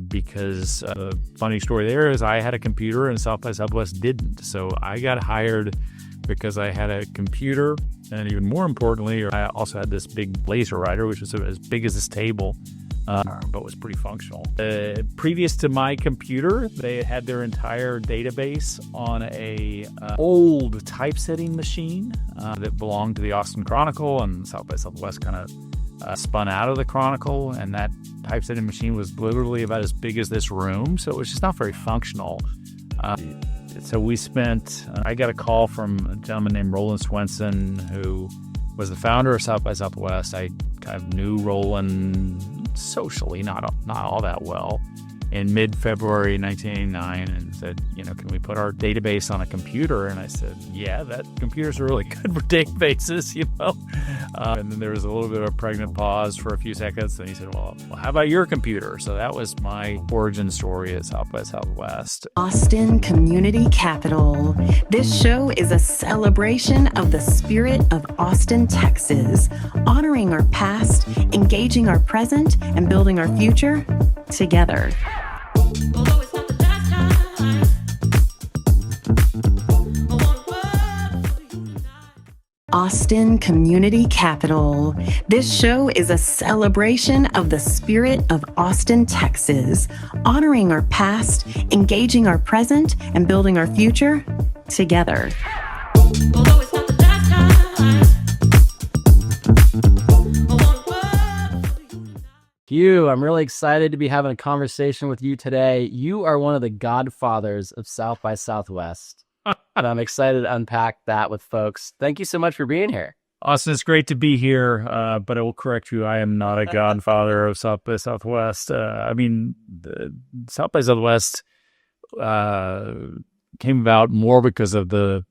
because the funny story there is I had a computer and South by Southwest didn't. So I got hired because I had a computer, and even more importantly, I also had this big laser writer, which was as big as this table, but was pretty functional. Previous to my computer, they had their entire database on a old typesetting machine that belonged to the Austin Chronicle, and South by Southwest kind of spun out of the Chronicle, and that typesetting machine was literally about as big as this room, so it was just not very functional. So I got a call from a gentleman named Roland Swenson, who was the founder of South by Southwest. I kind of knew Roland socially, not all that well, in mid-February 1989, and said, can we put our database on a computer? And I said, yeah, computers are really good for databases, and then there was a little bit of a pregnant pause for a few seconds, and he said, well, how about your computer? So that was my origin story at South by Southwest. Austin Community Capital. This show is a celebration of the spirit of Austin, Texas, honoring our past, engaging our present, and building our future together. Austin Community Capital. This show is a celebration of the spirit of Austin, Texas, honoring our past, engaging our present, and building our future together. Hugh, I'm really excited to be having a conversation with you today. You are one of the godfathers of South by Southwest, and I'm excited to unpack that with folks. Thank you so much for being here. Austin, it's great to be here, but I will correct you. I am not a godfather of South by Southwest. The South by Southwest came about more because of the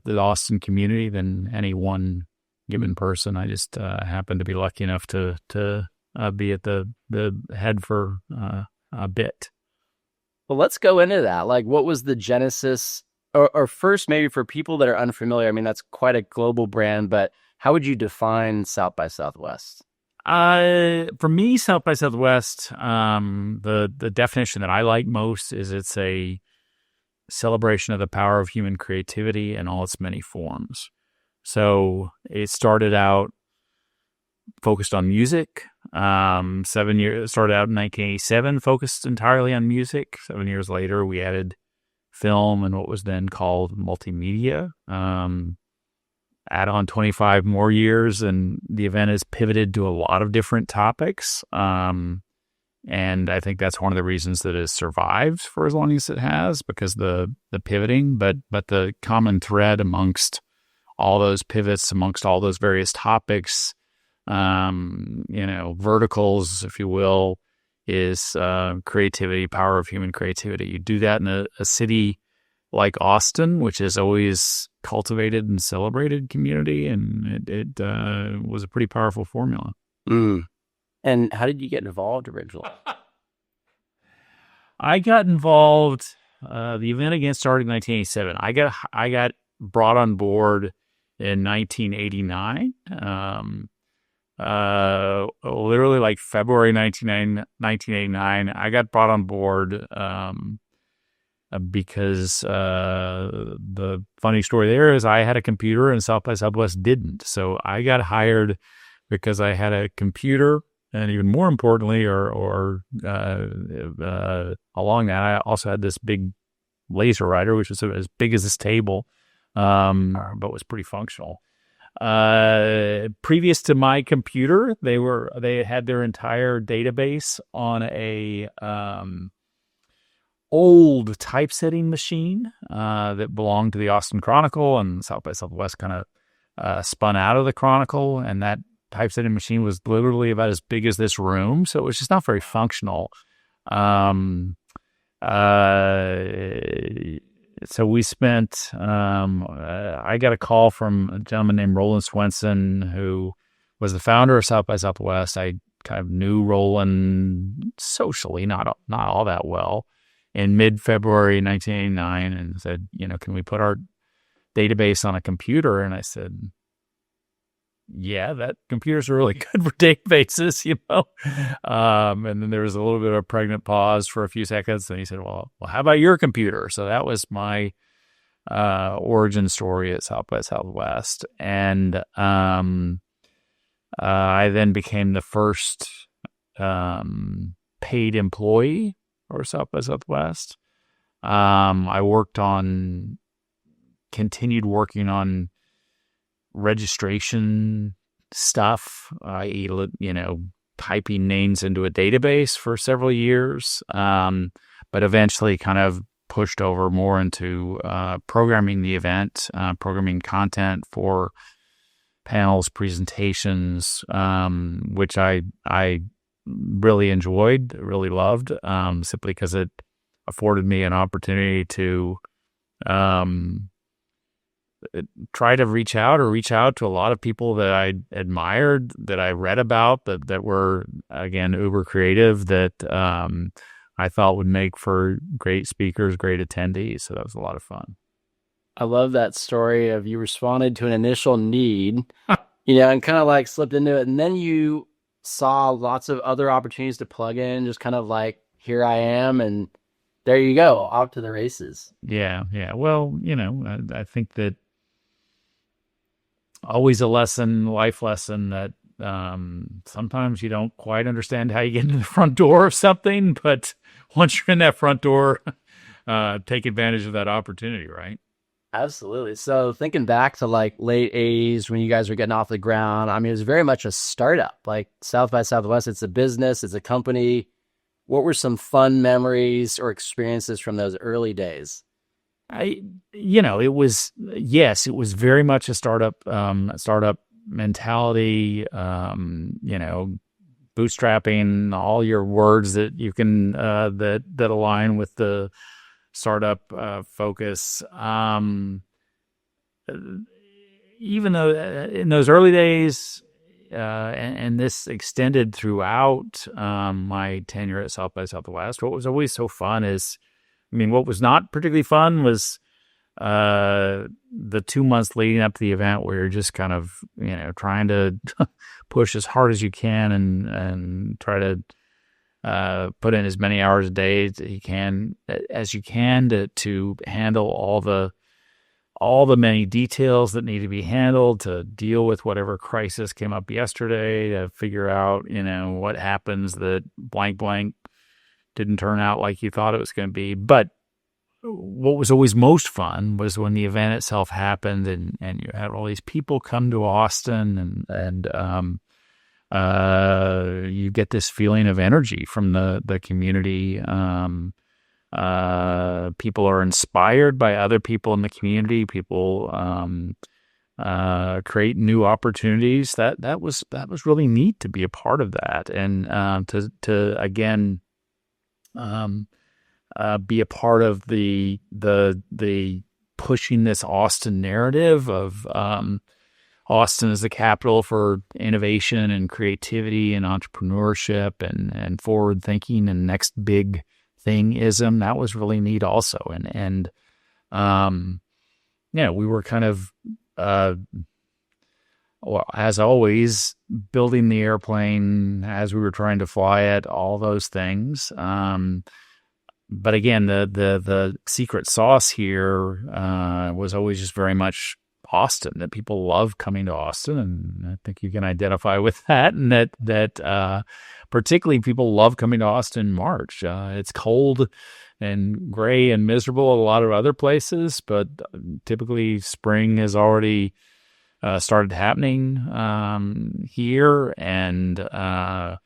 Austin community than any one given person. I just happened to be lucky enough to be at the head for a bit. Well, let's go into that. Like, what was the genesis? Or first, maybe for people that are unfamiliar, that's quite a global brand, but how would you define South by Southwest? For me, South by Southwest, the definition that I like most is it's a celebration of the power of human creativity in all its many forms. So it started out focused on music. 7 years, started out in 1987, focused entirely on music. 7 years later, we added film and what was then called multimedia. Add on 25 more years, and the event has pivoted to a lot of different topics. And I think that's one of the reasons that it has survived for as long as it has, because the pivoting, but the common thread amongst all those pivots, amongst all those various topics, verticals, if you will, is creativity, power of human creativity. You do that in a city like Austin, which has always cultivated and celebrated community, and it was a pretty powerful formula. And how did you get involved originally? I got involved. The event again started in 1987. I got brought on board in 1989. Literally like February 1989, I got brought on board because the funny story there is I had a computer and South by Southwest didn't. So I got hired because I had a computer, and even more importantly, or along that, I also had this big laser writer, which was as big as this table, but was pretty functional. Previous to my computer, they had their entire database on a old typesetting machine that belonged to the Austin Chronicle, and South by Southwest kind of spun out of the Chronicle, and that typesetting machine was literally about as big as this room, so it was just not very functional. So we spent, I got a call from a gentleman named Roland Swenson, who was the founder of South by Southwest. I kind of knew Roland socially, not all that well, in mid-February 1989, and said, can we put our database on a computer? And I said, yeah, that computers are really good for databases, And then there was a little bit of a pregnant pause for a few seconds. And he said, well, how about your computer? So that was my origin story at South by Southwest. And I then became the first paid employee for South by Southwest. I continued working on registration stuff, i.e., typing names into a database for several years, but eventually kind of pushed over more into programming the event, programming content for panels, presentations, which I really enjoyed, really loved, simply because it afforded me an opportunity to try to reach out to a lot of people that I admired, that I read about, that were, again, uber creative, that I thought would make for great speakers, great attendees. So that was a lot of fun. I love that story of you responded to an initial need, and kind of like slipped into it. And then you saw lots of other opportunities to plug in, just kind of like, here I am. And there you go, off to the races. Yeah. Well, I think that always a life lesson that sometimes you don't quite understand how you get into the front door of something, but once you're in that front door, take advantage of that opportunity, right? Absolutely. So thinking back to like late 80s when you guys were getting off the ground, I mean, it was very much a startup, like South by Southwest. It's a business, it's a company. What were some fun memories or experiences from those early days? It was very much a startup mentality, bootstrapping, all your words that you can, that align with the startup focus. Even though in those early days, and this extended throughout my tenure at South by Southwest, what was always so fun is, what was not particularly fun was the 2 months leading up to the event, where you're just kind of, trying to push as hard as you can and try to put in as many hours a day as you can to handle all the many details that need to be handled, to deal with whatever crisis came up yesterday, to figure out, what happens that blank didn't turn out like you thought it was going to be. But what was always most fun was when the event itself happened and you had all these people come to Austin and you get this feeling of energy from the community. People are inspired by other people in the community. People create new opportunities. That was really neat to be a part of that, and to again be a part of the pushing this Austin narrative of Austin is the capital for innovation and creativity and entrepreneurship and forward thinking and next big thing-ism. That was really neat also. And we were kind of, as always, building the airplane as we were trying to fly it, all those things. But again, the secret sauce here was always just very much Austin, that people love coming to Austin, and I think you can identify with that, and that particularly people love coming to Austin in March. It's cold and gray and miserable at a lot of other places, but typically spring has already started happening here, and the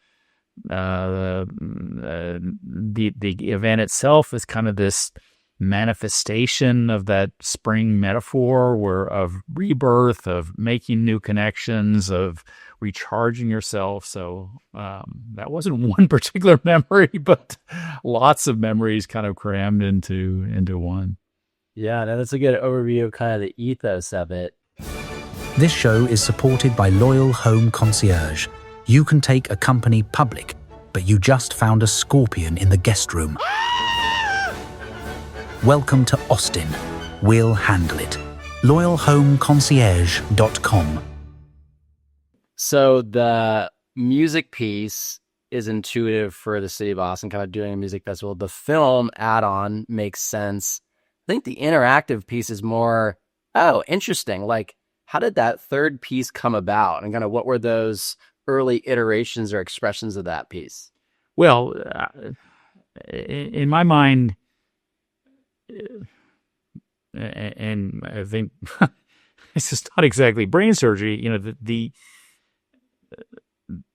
event itself is kind of this manifestation of that spring metaphor, of rebirth, of making new connections, of recharging yourself. So that wasn't one particular memory, but lots of memories kind of crammed into one. Yeah, no, that's a good overview of kind of the ethos of it. This show is supported by Loyal Home Concierge. You can take a company public, but you just found a scorpion in the guest room. Welcome to Austin. We'll handle it. LoyalHomeConcierge.com. So the music piece is intuitive for the city of Austin, kind of doing a music festival. The film add-on makes sense. I think the interactive piece is more, oh, interesting. Like, how did that third piece come about? And kind of what were those early iterations or expressions of that piece? Well, in my mind, and I think this is not exactly brain surgery,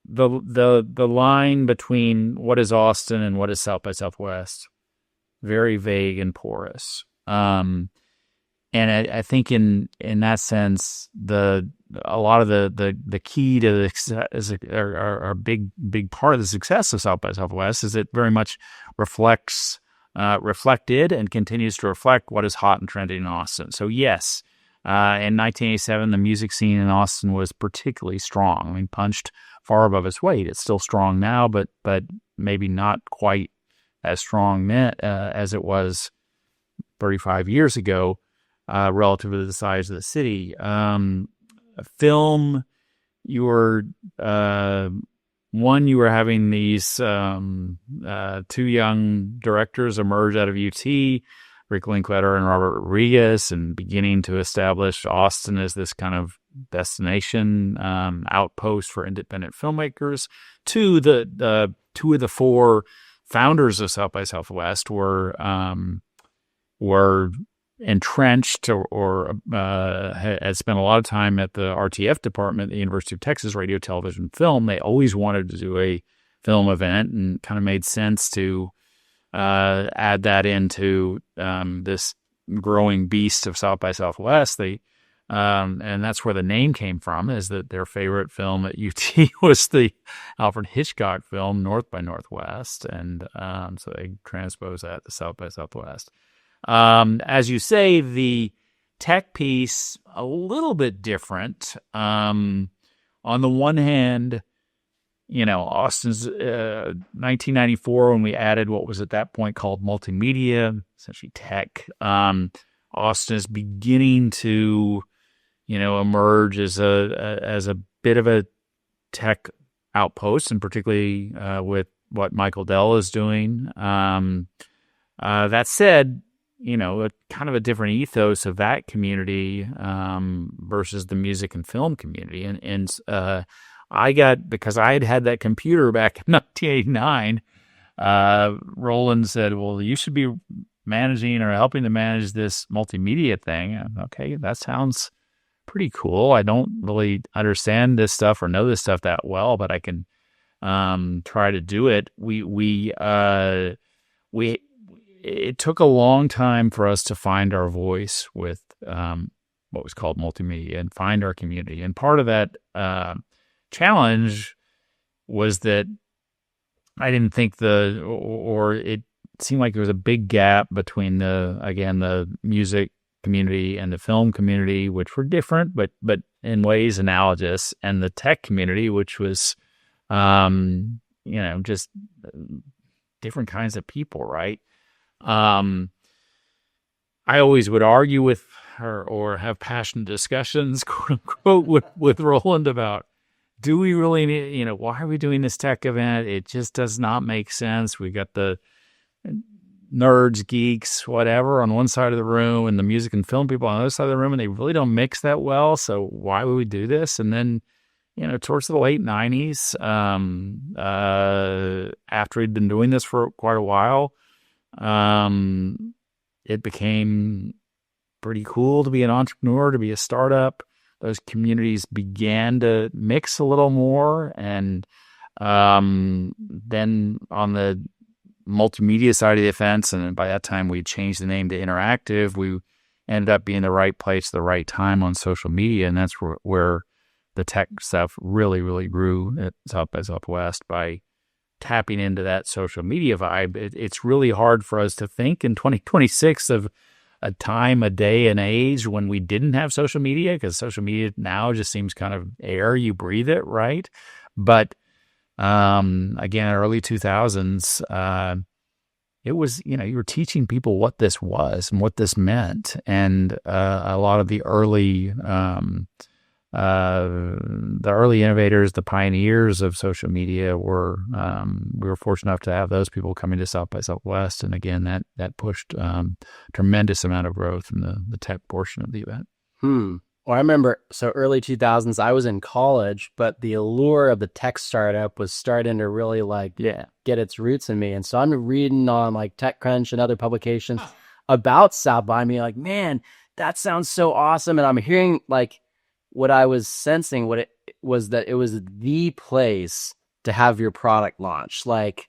the line between what is Austin and what is South by Southwest, very vague and porous. And I think in that sense, a lot of the key to the success, or a big part of the success of South by Southwest is it very much reflected and continues to reflect what is hot and trendy in Austin. So yes, in 1987, the music scene in Austin was particularly strong. I mean, punched far above its weight. It's still strong now, but maybe not quite as strong as it was 35 years ago, relative to the size of the city. Film, you were having these two young directors emerge out of UT, Rick Linklater and Robert Rodriguez, and beginning to establish Austin as this kind of destination outpost for independent filmmakers. Two of the four founders of South by Southwest were entrenched or had spent a lot of time at the RTF department at the University of Texas Radio, Television, Film. They always wanted to do a film event, and kind of made sense to add that into this growing beast of South by Southwest. And that's where the name came from, is that their favorite film at UT was the Alfred Hitchcock film North by Northwest, and so they transposed that to South by Southwest. As you say, the tech piece, a little bit different. On the one hand, Austin's 1994, when we added what was at that point called multimedia, essentially tech, Austin is beginning to, emerge as a bit of a tech outpost, and particularly with what Michael Dell is doing. That said, a kind of a different ethos of that community versus the music and film community. And because I had that computer back in 1989, Roland said, well, you should be managing or helping to manage this multimedia thing. Okay, that sounds pretty cool. I don't really understand this stuff or know this stuff that well, but I can try to do it. It took a long time for us to find our voice with what was called multimedia and find our community. And part of that challenge was that I didn't think it seemed like there was a big gap between the music community and the film community, which were different, but in ways analogous, and the tech community, which was, just different kinds of people, right? I always would argue with her or have passionate discussions, quote unquote, with Roland about, do we really need, why are we doing this tech event? It just does not make sense. We got the nerds, geeks, whatever on one side of the room, and the music and film people on the other side of the room, and they really don't mix that well. So why would we do this? And then, towards the late 90s, after he'd been doing this for quite a while, it became pretty cool to be an entrepreneur, to be a startup. Those communities began to mix a little more. And then on the multimedia side of the fence, and by that time we changed the name to Interactive, we ended up being the right place at the right time on social media. And that's where the tech stuff really, really grew at South by Southwest, by tapping into that social media vibe. It's really hard for us to think in 2026 of a time, a day, an age when we didn't have social media, because social media now just seems kind of air, you breathe it, right? But again, early 2000s, it was, you were teaching people what this was and what this meant. And a lot of the early the early innovators, the pioneers of social media were, we were fortunate enough to have those people coming to South by Southwest. And again, that pushed tremendous amount of growth in the tech portion of the event. Well, I remember, so early 2000s, I was in college, but the allure of the tech startup was starting to really get its roots in me. And so I'm reading on like TechCrunch and other publications about South by. Me like, man, that sounds so awesome. And I'm hearing like what I was sensing, what it was, that it was the place to have your product launch. Like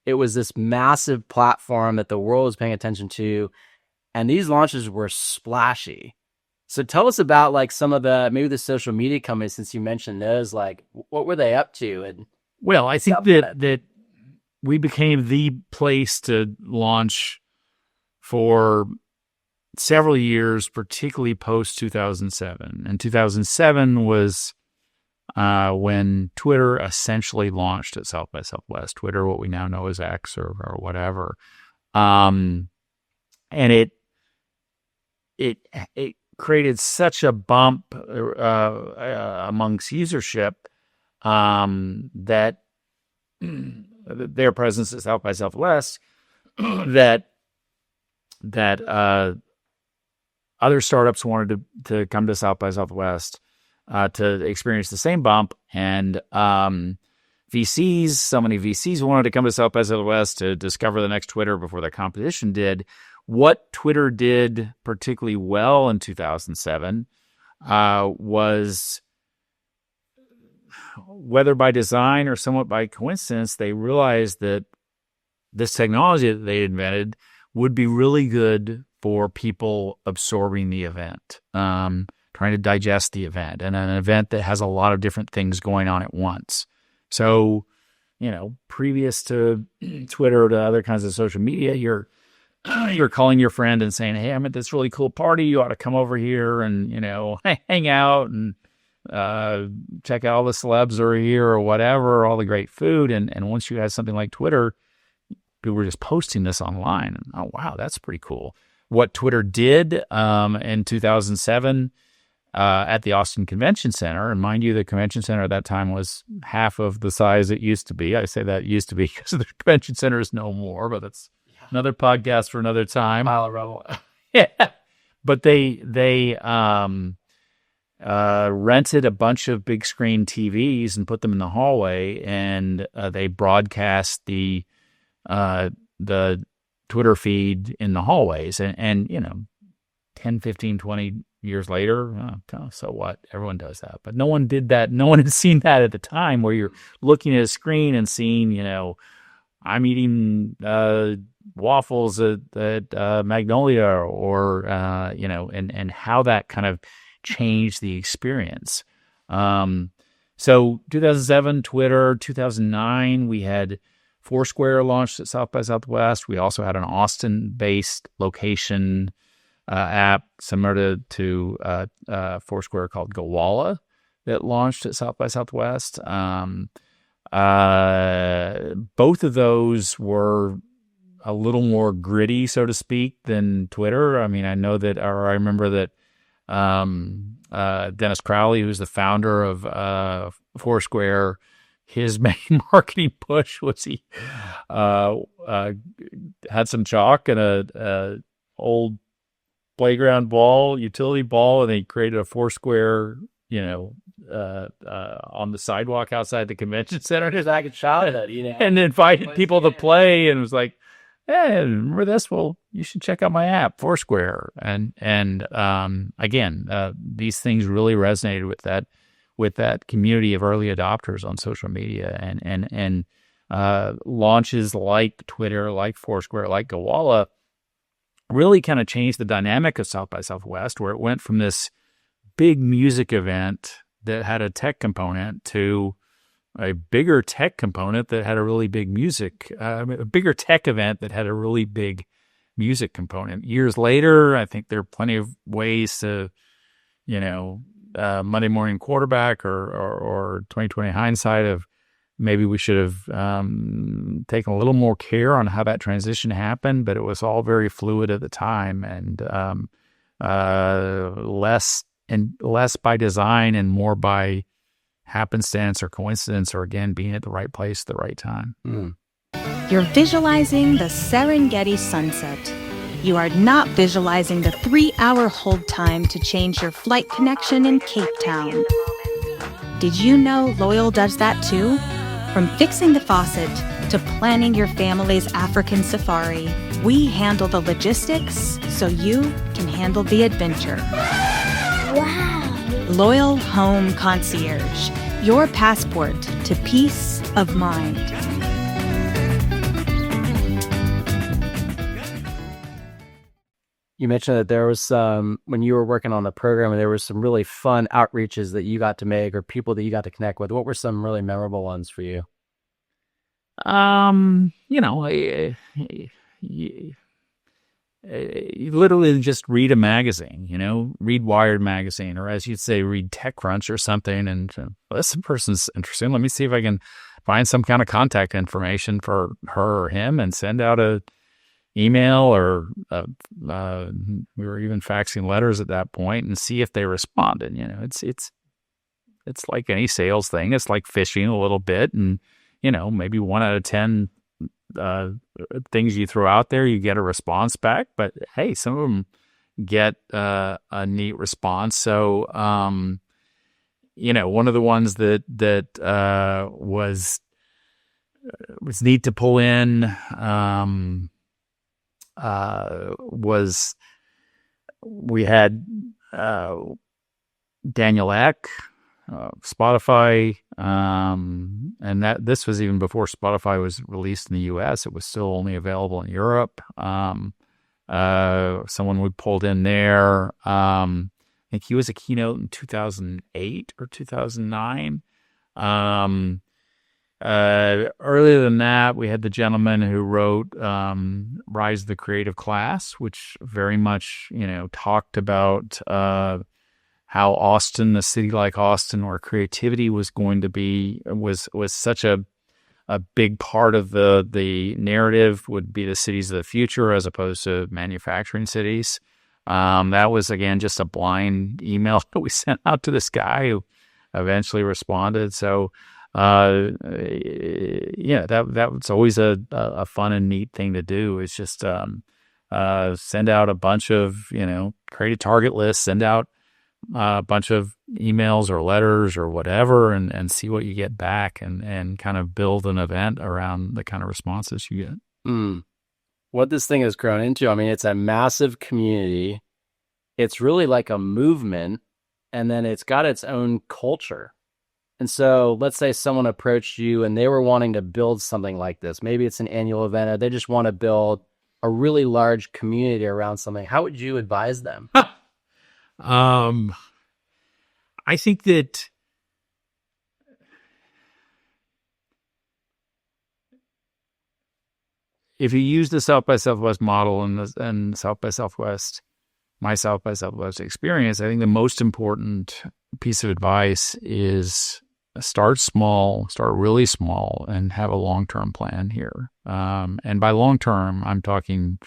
it was this massive platform that the world was paying attention to. And these launches were splashy. So tell us about like some of maybe the social media companies, since you mentioned those, like what were they up to? And well, I think that we became the place to launch for several years, particularly post 2007. And 2007 was when Twitter essentially launched at South by Southwest. Twitter, what we now know as X or whatever, and it created such a bump amongst usership that their presence at South by Southwest that other startups wanted to come to South by Southwest to experience the same bump, and so many VCs wanted to come to South by Southwest to discover the next Twitter before the competition did. What Twitter did particularly well in 2007 was, whether by design or somewhat by coincidence, they realized that this technology that they invented would be really good for people absorbing the event, trying to digest the event, and an event that has a lot of different things going on at once. So, previous to Twitter, to other kinds of social media, you're calling your friend and saying, hey, I'm at this really cool party. You ought to come over here and, hang out and check out all the celebs are here or whatever, all the great food. And once you had something like Twitter, people were just posting this online. And, oh, wow, that's pretty cool. What Twitter did in 2007 at the Austin Convention Center, and mind you, the convention center at that time was half of the size it used to be. I say that used to be because the convention center is no more, but that's another podcast for another time. Pile of rubble. Yeah. But they rented a bunch of big screen TVs and put them in the hallway, and they broadcast the Twitter feed in the hallways. And 10, 15, 20 years later, so what? Everyone does that. But no one did that. No one had seen that at the time, where you're looking at a screen and seeing, I'm eating waffles at Magnolia, or and how that kind of changed the experience. So 2007, Twitter. 2009, we had Foursquare launched at South by Southwest. We also had an Austin-based location app similar to Foursquare called Gowalla that launched at South by Southwest. Both of those were a little more gritty, so to speak, than Twitter. I mean, I remember that Dennis Crowley, who's the founder of Foursquare, his main marketing push was he had some chalk and a old playground ball, utility ball, and he created a Foursquare, on the sidewalk outside the convention center. Just I could shout at it, and invited people to play, and was like, hey, remember this? Well, you should check out my app, Foursquare. And again, these things really resonated with that community of early adopters on social media, and launches like Twitter, like Foursquare, like Gowalla really kind of changed the dynamic of South by Southwest, where it went from this big music event that had a tech component to a bigger tech component that had a really big a bigger tech event that had a really big music component. Years later, I think there are plenty of ways to, Monday morning quarterback or 2020 hindsight of maybe we should have taken a little more care on how that transition happened, but it was all very fluid at the time, and less and less by design and more by happenstance or coincidence, or again, being at the right place at the right time. You're visualizing the Serengeti sunset. You are not visualizing the 3-hour hold time to change your flight connection in Cape Town. Did you know Loyal does that too? From fixing the faucet to planning your family's African safari, we handle the logistics so you can handle the adventure. Wow! Loyal Home Concierge, your passport to peace of mind. You mentioned that there was some, when you were working on the program, there was some really fun outreaches that you got to make or people that you got to connect with. What were some really memorable ones for you? You literally just read a magazine, read Wired magazine, or as you'd say, read TechCrunch or something. And this person's interesting. Let me see if I can find some kind of contact information for her or him and send out a email, or we were even faxing letters at that point, and see if they responded. It's like any sales thing. It's like fishing a little bit, and maybe 1 out of 10 things you throw out there, you get a response back. But hey, some of them get a neat response. So one of the ones that was neat to pull in was we had Daniel Ek, Spotify, and that this was even before Spotify was released in the US. It was still only available in Europe. Someone we pulled in there. I think he was a keynote in 2008 or 2009. Earlier than that, we had the gentleman who wrote Rise of the Creative Class, which very much, talked about how Austin, a city like Austin, where creativity was going to be, was such a big part of the narrative, would be the cities of the future as opposed to manufacturing cities. That was, again, just a blind email that we sent out to this guy who eventually responded. So, that was always a fun and neat thing to do, is just send out a bunch of, create a target list, send out a bunch of emails or letters or whatever, and see what you get back, and kind of build an event around the kind of responses you get. What this thing has grown into, I mean, it's a massive community. It's really like a movement, and then it's got its own culture. And so let's say someone approached you and they were wanting to build something like this. Maybe it's an annual event, or they just want to build a really large community around something. How would you advise them? I think that if you use the South by Southwest model and South by Southwest, my South by Southwest experience, I think the most important piece of advice is start small, start really small, and have a long-term plan here. And by long-term, I'm talking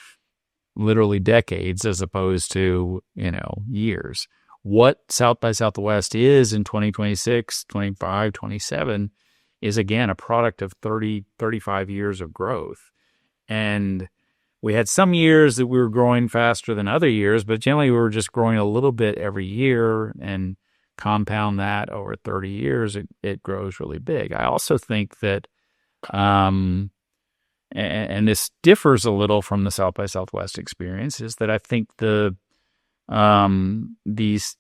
literally decades as opposed to, years. What South by Southwest is in 2026, 25, 27 is, again, a product of 30, 35 years of growth. And we had some years that we were growing faster than other years, but generally we were just growing a little bit every year, and compound that over 30 years, it grows really big. I also think that, and this differs a little from the South by Southwest experience, is that I think these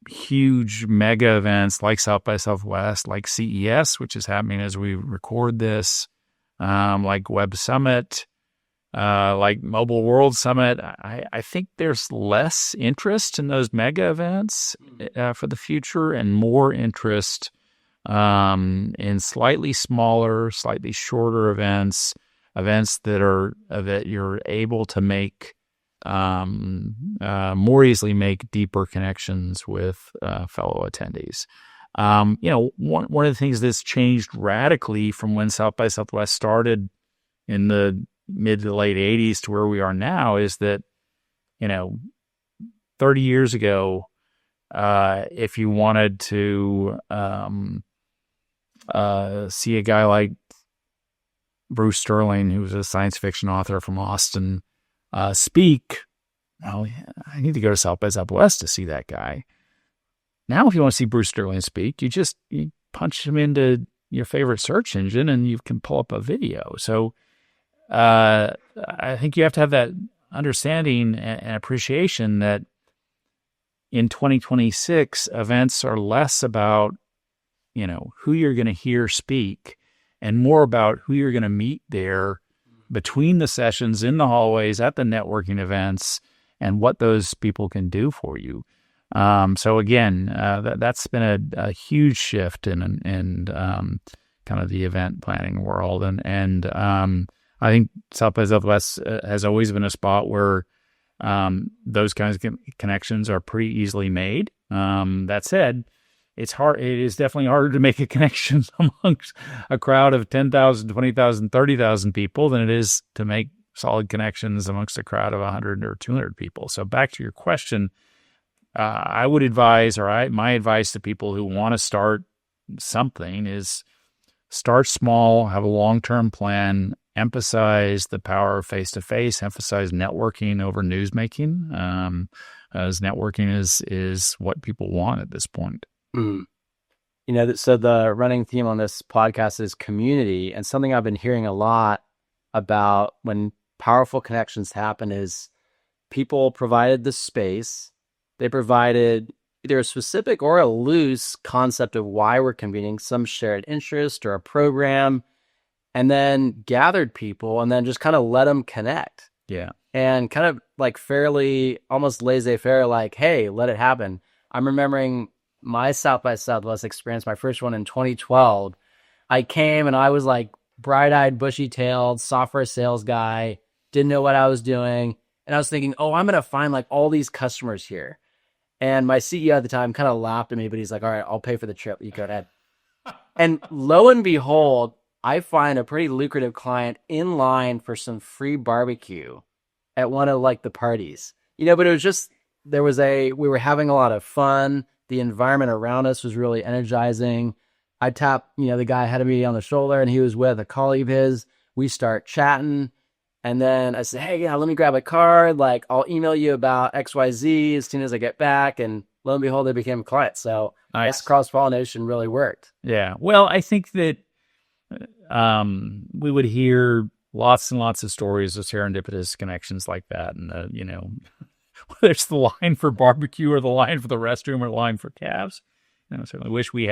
huge mega events like South by Southwest, like CES, which is happening as we record this, like Web Summit, like Mobile World Summit, I think there's less interest in those mega events for the future, and more interest in slightly smaller, slightly shorter events that you're able to make more easily make deeper connections with fellow attendees. One of the things that's changed radically from when South by Southwest started in the mid to late 80s to where we are now is that, 30 years ago, If you wanted to see a guy like Bruce Sterling, who's a science fiction author from Austin, speak, well, I need to go to South by Southwest to see that guy. Now, if you want to see Bruce Sterling speak, you punch him into your favorite search engine and you can pull up a video. So I think you have to have that understanding and appreciation that in 2026, events are less about, who you're going to hear speak and more about who you're going to meet there between the sessions, in the hallways, at the networking events, and what those people can do for you. So again, that's been a huge shift in kind of the event planning world. And I think South by Southwest has always been a spot where those kinds of connections are pretty easily made. That said, it's hard. It is definitely harder to make a connection amongst a crowd of 10,000, 20,000, 30,000 people than it is to make solid connections amongst a crowd of 100 or 200 people. So back to your question, I would advise, my advice to people who want to start something is start small, have a long-term plan, emphasize the power of face-to-face, emphasize networking over newsmaking, as networking is what people want at this point. Mm. So the running theme on this podcast is community, and something I've been hearing a lot about when powerful connections happen is people provided the space. They provided either a specific or a loose concept of why we're convening, some shared interest or a program, and then gathered people and then just kind of let them connect. Yeah. And kind of like fairly, almost laissez-faire, like, hey, let it happen. I'm remembering my South by Southwest experience, my first one in 2012. I came and I was like bright-eyed, bushy-tailed software sales guy, didn't know what I was doing. And I was thinking, I'm going to find like all these customers here. And my CEO at the time kind of laughed at me, but he's like, all right, I'll pay for the trip. You go ahead. And lo and behold, I find a pretty lucrative client in line for some free barbecue at one of like the parties, but it was just, we were having a lot of fun. The environment around us was really energizing. I tapped, the guy ahead of me on the shoulder and he was with a colleague of his. We start chatting. And then I said, hey, let me grab a card. Like, I'll email you about XYZ as soon as I get back. And lo and behold, they became a client. So nice. This cross-pollination really worked. Yeah. Well, I think that we would hear lots and lots of stories of serendipitous connections like that. And, whether it's the line for barbecue or the line for the restroom or the line for cabs. I certainly wish we'd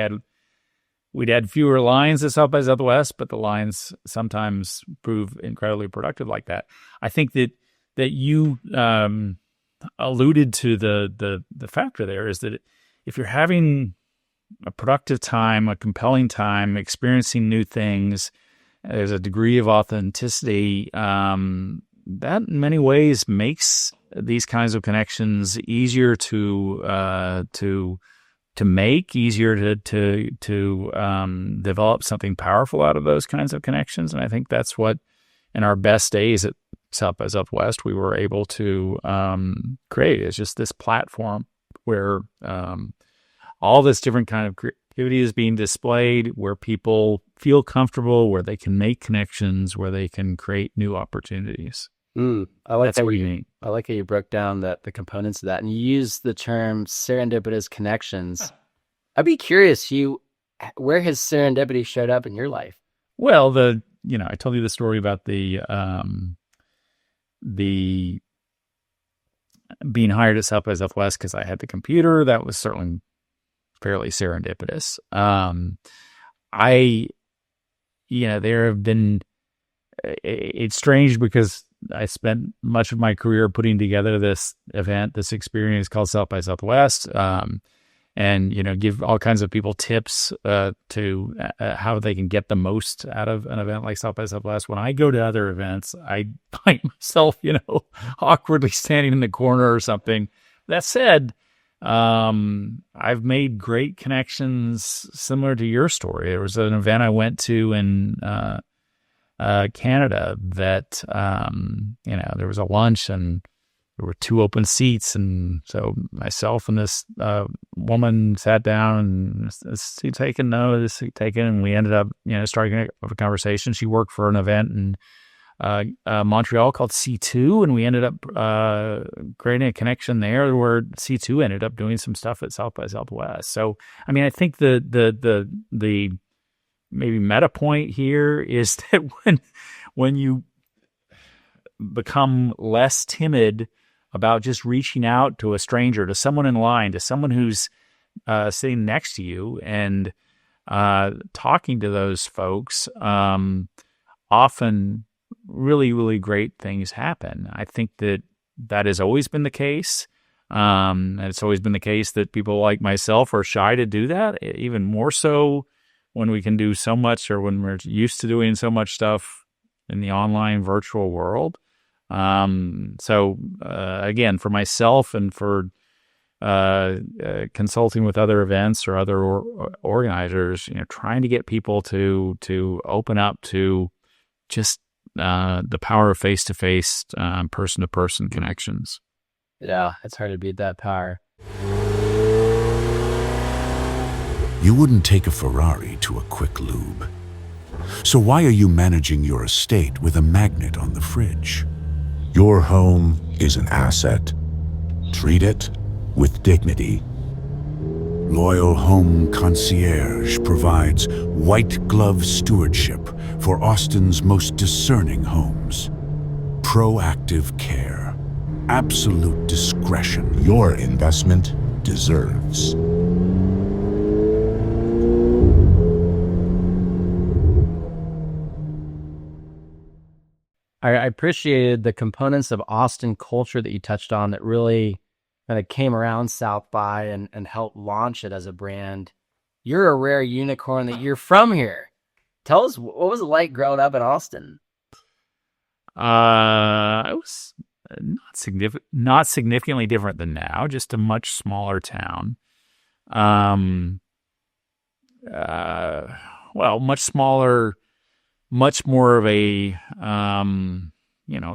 had fewer lines at South by Southwest, but the lines sometimes prove incredibly productive like that. I think that you alluded to the factor there is that if you're having a productive time, a compelling time, experiencing new things, there's a degree of authenticity that in many ways makes these kinds of connections easier to make, easier to develop something powerful out of those kinds of connections. And I think that's what, in our best days at South by Southwest, we were able to create. It's just this platform where all this different kind of creativity is being displayed, where people feel comfortable, where they can make connections, where they can create new opportunities. I like That's what you mean. I like how you broke down the components of that, and you used the term serendipitous connections. I'd be curious, Hugh, where has serendipity showed up in your life? Well, I told you the story about the being hired at South by Southwest because I had the computer. That was certainly fairly serendipitous. There have been. It's strange because I spent much of my career putting together this event, this experience called South by Southwest, and give all kinds of people tips to how they can get the most out of an event like South by Southwest. When I go to other events, I find myself, awkwardly standing in the corner or something. That said, I've made great connections similar to your story. There was an event I went to in Canada that, there was a lunch and there were 2 open seats, and so myself and this woman sat down, and this seat taken, no, this seat taken, and we ended up, starting a conversation. She worked for an event in Montreal called C2, and we ended up creating a connection there where C2 ended up doing some stuff at South by Southwest. So, I mean, I think the maybe meta point here is that when you become less timid about just reaching out to a stranger, to someone in line, to someone who's sitting next to you, and talking to those folks, often really, really great things happen. I think that has always been the case. And it's always been the case that people like myself are shy to do that, even more so when we can do so much, or when we're used to doing so much stuff in the online virtual world. So again, for myself and for consulting with other events or other organizers, trying to get people to open up to just the power of face-to-face, person-to-person connections. Yeah, it's hard to beat that power. You wouldn't take a Ferrari to a quick lube. So why are you managing your estate with a magnet on the fridge? Your home is an asset. Treat it with dignity. Loyal Home Concierge provides white glove stewardship for Austin's most discerning homes. Proactive care. Absolute discretion your investment deserves. I appreciated the components of Austin culture that you touched on that really kind of came around South by and helped launch it as a brand. You're a rare unicorn that you're from here. Tell us, what was it like growing up in Austin? I was not significantly different than now, just a much smaller town. Much smaller, much more of a,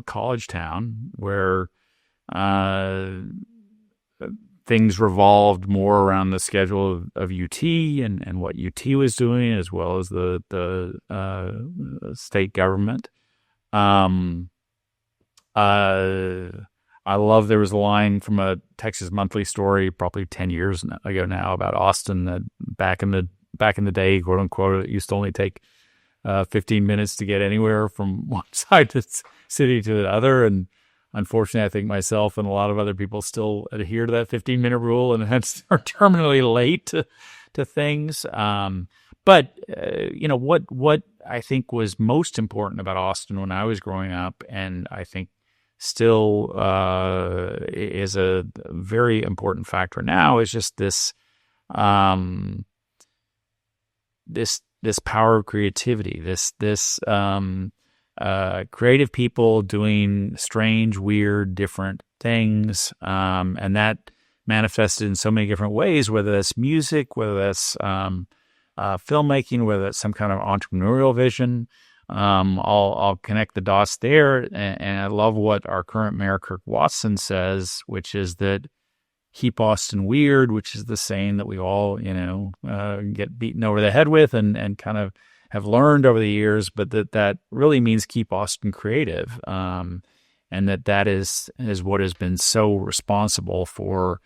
college town where, things revolved more around the schedule of UT and what UT was doing, as well as the state government. I love, there was a line from a Texas Monthly story probably 10 years ago now about Austin, that back in the day, quote unquote, it used to only take 15 minutes to get anywhere from one side of the city to the other. And unfortunately, I think myself and a lot of other people still adhere to that 15-minute rule, and hence are terminally late to things. But what I think was most important about Austin when I was growing up, and I think still is a very important factor now, is just this this power of creativity, this creative people doing strange, weird, different things, and that manifested in so many different ways, whether that's music, whether that's filmmaking, whether that's some kind of entrepreneurial vision. I'll connect the dots there, and I love what our current mayor, Kirk Watson, says, which is that keep Austin weird, which is the saying that we all, get beaten over the head with and kind of have learned over the years, but that really means keep Austin creative, and that is what has been so responsible for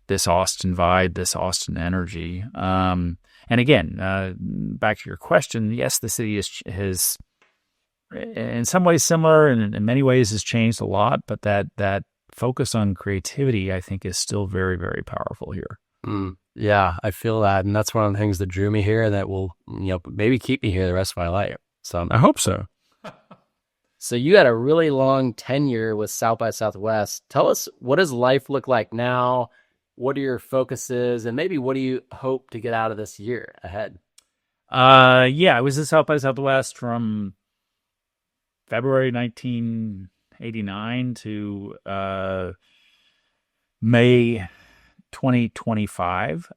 this Austin vibe, this Austin energy. And again, back to your question, yes, the city has in some ways similar, and in many ways has changed a lot, but that focus on creativity, I think, is still very, very powerful here. Yeah, I feel that, and that's one of the things that drew me here, and that will, maybe keep me here the rest of my life. So I hope so. So you had a really long tenure with South by Southwest. Tell us, what does life look like now? What are your focuses, and maybe what do you hope to get out of this year ahead? I was at South by Southwest from February 1989 to May 2025.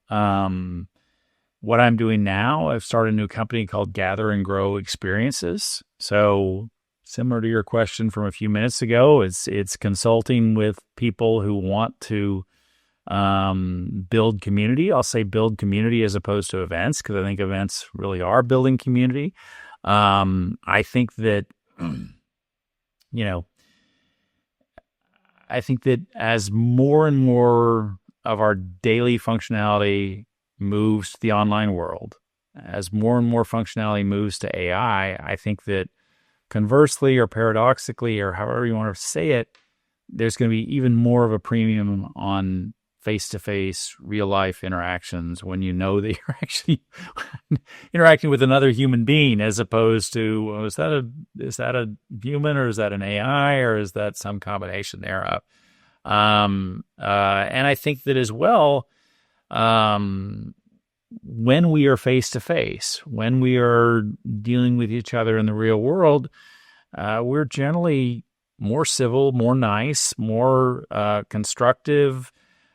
What I'm doing now, I've started a new company called Gather and Grow Experiences. So similar to your question from a few minutes ago. It's consulting with people who want to build community. I'll say build community as opposed to events, because I think events really are building community. I think that, I think that as more and more of our daily functionality moves to the online world, as more and more functionality moves to AI, I think that conversely or paradoxically, or however you want to say it, there's going to be even more of a premium on face-to-face, real-life interactions when you know that you're actually interacting with another human being, as opposed to, is that a human, or is that an AI, or is that some combination thereof? And I think that as well, when we are face-to-face, when we are dealing with each other in the real world, we're generally more civil, more nice, more constructive,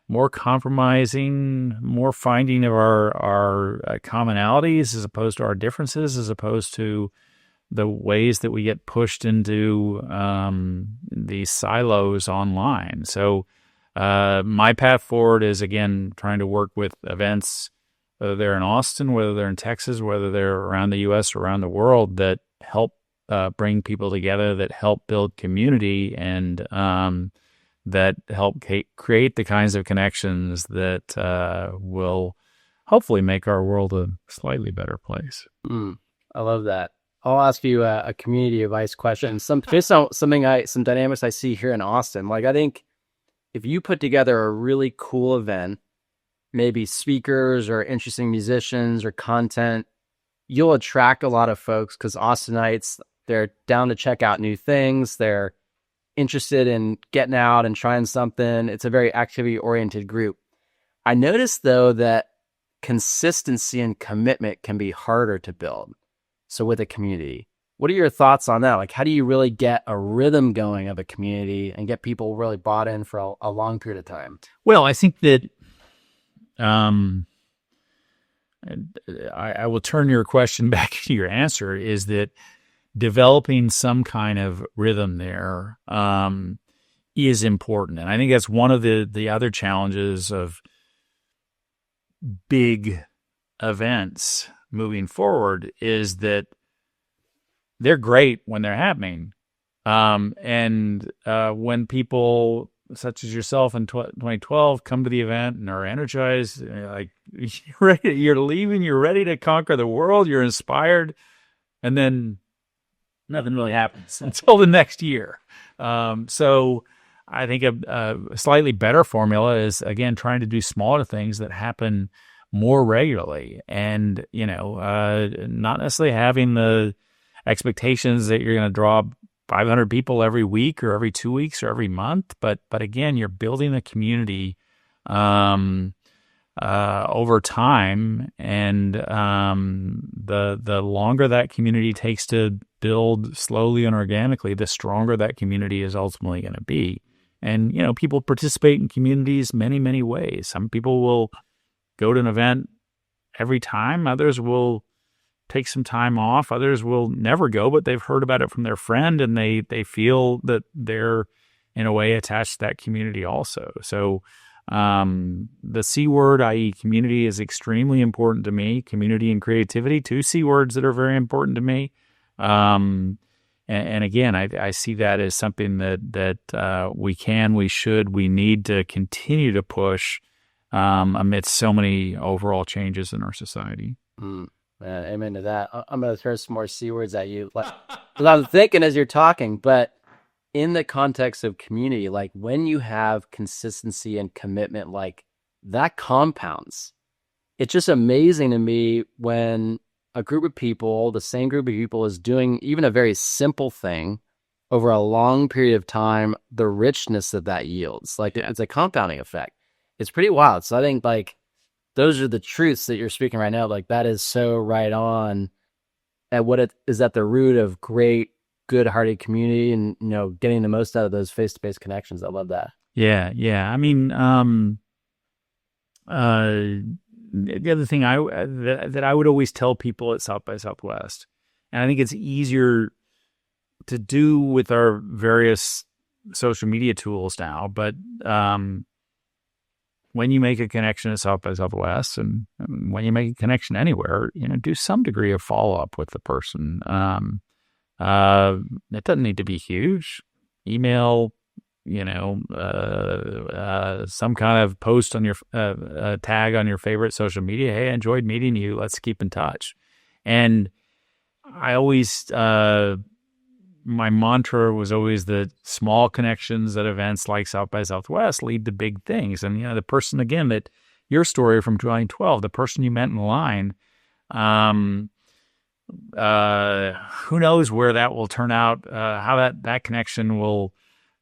more compromising, more finding of our commonalities as opposed to our differences, as opposed to the ways that we get pushed into these silos online. So my path forward is, again, trying to work with events, whether they're in Austin, whether they're in Texas, whether they're around the U.S. or around the world, that help bring people together, that help build community, and that help create the kinds of connections that will hopefully make our world a slightly better place. I love that. I'll ask you a community advice question. Some dynamics I see here in Austin. Like, I think if you put together a really cool event, maybe speakers or interesting musicians or content, you'll attract a lot of folks, because Austinites, they're down to check out new things. They're interested in getting out and trying something. It's a very activity-oriented group. I noticed, though, that consistency and commitment can be harder to build. So with a community, what are your thoughts on that? Like, how do you really get a rhythm going of a community and get people really bought in for a long period of time? Well, I think that I will turn your question back to your answer, is that developing some kind of rhythm there is important. And I think that's one of the other challenges of big events moving forward, is that they're great when they're happening. And when people such as yourself in 2012 come to the event and are energized, like you're leaving, you're ready to conquer the world, you're inspired, and then nothing really happens until the next year. So I think a slightly better formula is, again, trying to do smaller things that happen more regularly, and not necessarily having the expectations that you're going to draw 500 people every week or every 2 weeks or every month, but again, you're building a community over time, and the longer that community takes to build slowly and organically, the stronger that community is ultimately going to be. And people participate in communities many ways. Some people will go to an event every time. Others will take some time off. Others will never go, but they've heard about it from their friend, and they feel that they're in a way attached to that community also. So the C word, i.e. community, is extremely important to me. Community and creativity, two C words that are very important to me. And again, I see that as something that we need to continue to push amidst so many overall changes in our society. Man, amen to that. I'm going to throw some more C words at you. Like, I'm thinking as you're talking, but in the context of community, like when you have consistency and commitment, like that compounds. It's just amazing to me when a group of people, the same group of people, is doing even a very simple thing over a long period of time, the richness that yields. Like, it's a compounding effect. It's pretty wild. So I think, like, those are the truths that you're speaking right now. Like, that is so right on at what it is at the root of great, good-hearted community, and getting the most out of those face-to-face connections. I love that. Yeah. I mean, the other thing that I would always tell people at South by Southwest, and I think it's easier to do with our various social media tools now, but when you make a connection at South by Southwest, and when you make a connection anywhere, do some degree of follow-up with the person. It doesn't need to be huge. Email, some kind of post on your tag on your favorite social media. Hey, I enjoyed meeting you. Let's keep in touch. And I always, my mantra was always that small connections at events like South by Southwest lead to big things. And, the person, again, that your story from 2012, the person you met in line, who knows where that will turn out, how that connection will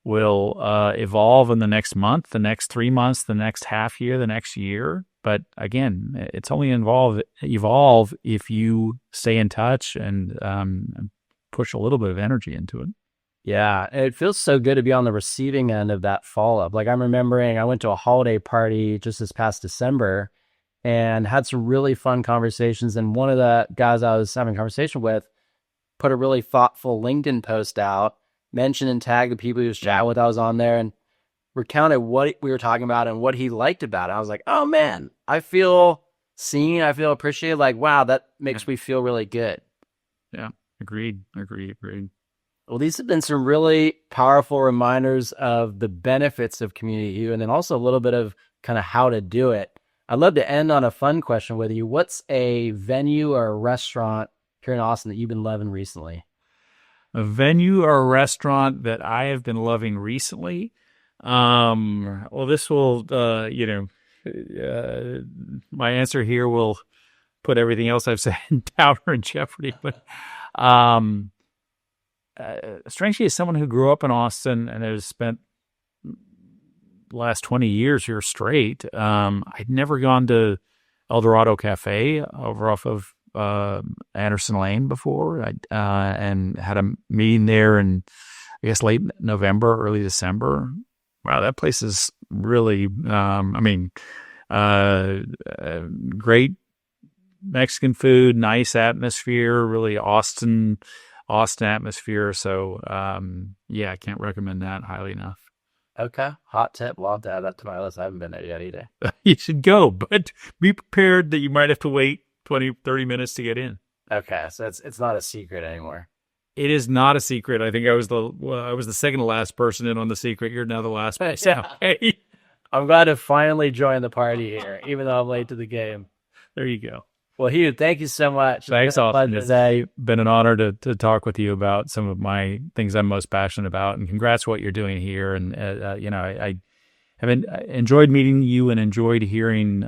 evolve in the next month, the next 3 months, the next half year, the next year. But again, it's only evolve if you stay in touch and push a little bit of energy into it. Yeah, it feels so good to be on the receiving end of that follow-up. Like, I'm remembering I went to a holiday party just this past December and had some really fun conversations. And one of the guys I was having a conversation with put a really thoughtful LinkedIn post out, mentioned and tagged the people he was chatting with. I was on there and recounted what we were talking about and what he liked about it. I was like, oh man, I feel seen. I feel appreciated. Like, wow, that makes me feel really good. Yeah. Agreed. Well, these have been some really powerful reminders of the benefits of Community U, and then also a little bit of kind of how to do it. I'd love to end on a fun question with you. What's a venue or a restaurant here in Austin that you've been loving recently? A venue or a restaurant that I have been loving recently? Well, this will, my answer here will put everything else I've said in doubt or in jeopardy, but strangely, as someone who grew up in Austin and has spent the last 20 years here straight, I'd never gone to El Dorado Cafe over off of Anderson Lane before, and had a meeting there in, I guess, late November, early December. Wow, that place is really, great Mexican food, nice atmosphere, really Austin atmosphere. So, I can't recommend that highly enough. Okay. Hot tip. Love to add that to my list. I haven't been there yet either. You should go, but be prepared that you might have to wait 20, 30 minutes to get in. Okay. So it's not a secret anymore. It is not a secret. I think I was the second to last person in on the secret. You're now the last person. Yeah. Hey. I'm glad to finally join the party here, even though I'm late to the game. There you go. Well, Hugh, thank you so much. Thanks, Austin. It's been an honor to talk with you about some of my things I'm most passionate about, and congrats what you're doing here. And I have enjoyed meeting you and enjoyed hearing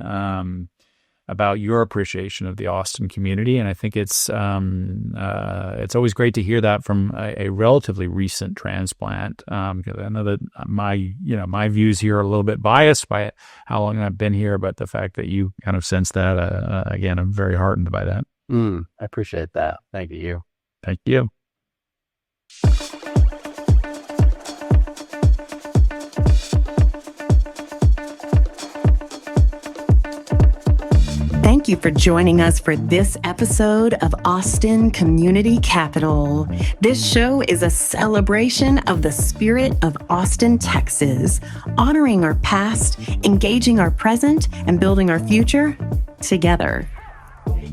about your appreciation of the Austin community. And I think it's always great to hear that from a relatively recent transplant, because I know that my views here are a little bit biased by how long I've been here, but the fact that you kind of sense that, again, I'm very heartened by that. I appreciate that. Thank you. Thank you. Thank you for joining us for this episode of Austin Community Capital. This show is a celebration of the spirit of Austin, Texas, honoring our past, engaging our present, and building our future together.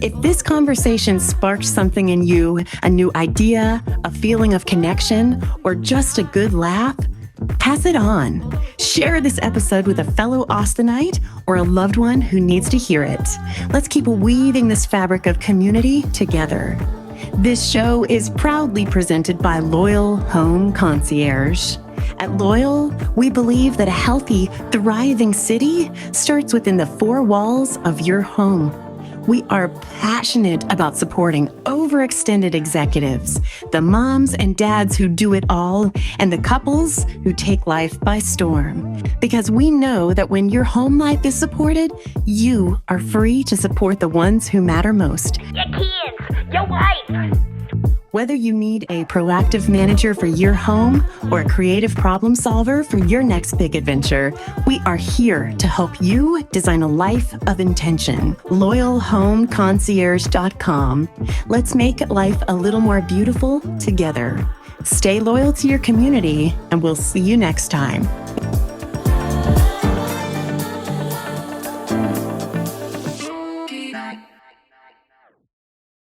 If this conversation sparked something in you, a new idea, a feeling of connection, or just a good laugh, pass it on. Share this episode with a fellow Austinite or a loved one who needs to hear it. Let's keep weaving this fabric of community together. This show is proudly presented by Loyal Home Concierge. At Loyal, we believe that a healthy, thriving city starts within the four walls of your home. We are passionate about supporting overextended executives, the moms and dads who do it all, and the couples who take life by storm. Because we know that when your home life is supported, you are free to support the ones who matter most. Your kids, your wife. Whether you need a proactive manager for your home or a creative problem solver for your next big adventure, we are here to help you design a life of intention. LoyalHomeConcierge.com. Let's make life a little more beautiful together. Stay loyal to your community, and we'll see you next time.